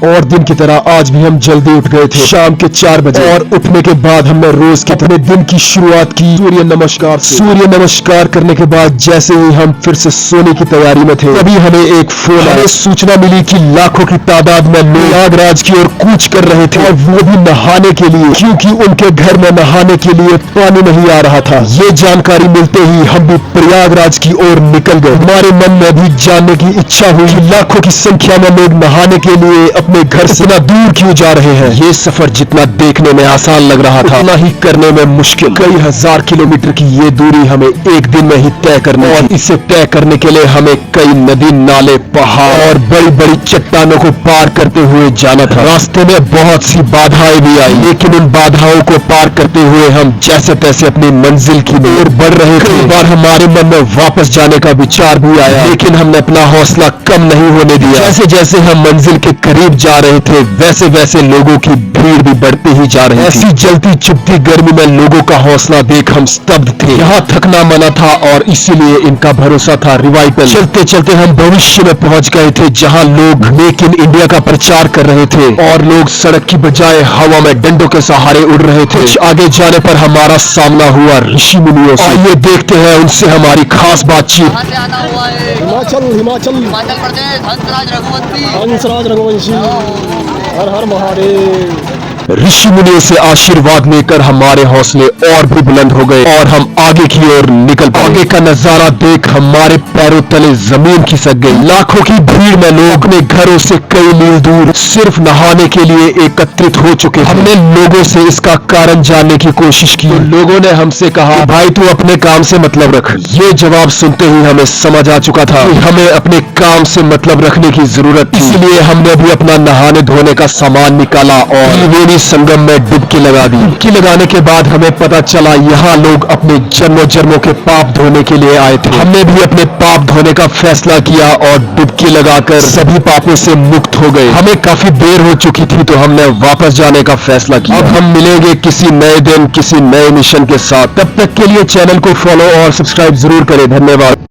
और दिन की तरह आज भी हम जल्दी उठ गए थे शाम के 4 बजे और उठने के बाद हमने रोज के अपने दिन की शुरुआत की सूर्य नमस्कार करने के बाद जैसे ही हम फिर से सोने की तैयारी में थे तभी हमें एक फोन आया। सूचना मिली कि लाखों की तादाद में लोग प्रयागराज की ओर कूच कर रहे थे और वो भी नहाने के लिए, क्योंकि उनके घर में नहाने के लिए पानी नहीं आ रहा था। ये जानकारी मिलते ही हम भी प्रयागराज की ओर निकल गए। हमारे मन में भी जानने की इच्छा हुई कि लाखों की संख्या में लोग नहाने के लिए अपने घर से इतना दूर क्यों जा रहे हैं। ये सफर जितना देखने में आसान लग रहा था उतना ही करने में मुश्किल। कई हजार किलोमीटर की ये दूरी हमें एक दिन में ही तय करनी और इसे तय करने के लिए हमें कई नदी, नाले, पहाड़ और बड़ी बड़ी चट्टानों को पार करते हुए जाना था। रास्ते में बहुत सी बाधाएं भी आई, लेकिन उन बाधाओं को पार करते हुए हम जैसे तैसे अपनी मंजिल की ओर बढ़ रहे थे। एक बार हमारे मन में वापस जाने का विचार भी आया, लेकिन हमने अपना हौसला कम नहीं होने दिया। जैसे जैसे हम मंजिल के करीब जा रहे थे वैसे वैसे लोगों की भीड़ भी बढ़ती ही जा रही थी। ऐसी जलती चुभती गर्मी में लोगों का हौसला देख हम स्तब्ध थे। यहाँ थकना मना था और इसीलिए इनका भरोसा था रिवाइवल। चलते चलते हम भविष्य में पहुंच गए थे जहाँ लोग मेक इन इंडिया का प्रचार कर रहे थे और लोग सड़क की बजाय हवा में डंडों के सहारे उड़ रहे थे। कुछ आगे जाने पर हमारा सामना हुआ ऋषि मुनियों से। आइए देखते हैं उनसे हमारी खास बातचीत। कहाँ से आना हुआ है? हिमाचल हिमाचल प्रदेश, हंसराज रघुवंशी। हर हर महादेव। ऋषि मुनियों से आशीर्वाद लेकर हमारे हौसले और भी बुलंद हो गए और हम आगे की ओर निकल पड़े। आगे का नजारा देख हमारे पैरों तले जमीन खिसक गई। लाखों की भीड़ में लोग अपने घरों से कई मील दूर सिर्फ नहाने के लिए एकत्रित हो चुके। हमने लोगों से इसका कारण जानने की कोशिश की। तो लोगों ने हमसे कहा, भाई तू अपने काम से मतलब रख। ये जवाब सुनते ही हमें समझ आ चुका था कि हमें अपने काम से मतलब रखने की जरूरत थी। इसलिए हमने भी अपना नहाने धोने का सामान निकाला और संगम में डुबकी लगा दी। डुबकी लगाने के बाद हमें पता चला यहाँ लोग अपने जन्मों जन्मों के पाप धोने के लिए आए थे। हमने भी अपने पाप धोने का फैसला किया और डुबकी लगाकर सभी पापों से मुक्त हो गए। हमें काफी देर हो चुकी थी तो हमने वापस जाने का फैसला किया। अब हम मिलेंगे किसी नए दिन किसी नए मिशन के साथ। तब तक के लिए चैनल को फॉलो और सब्सक्राइब जरूर करें। धन्यवाद।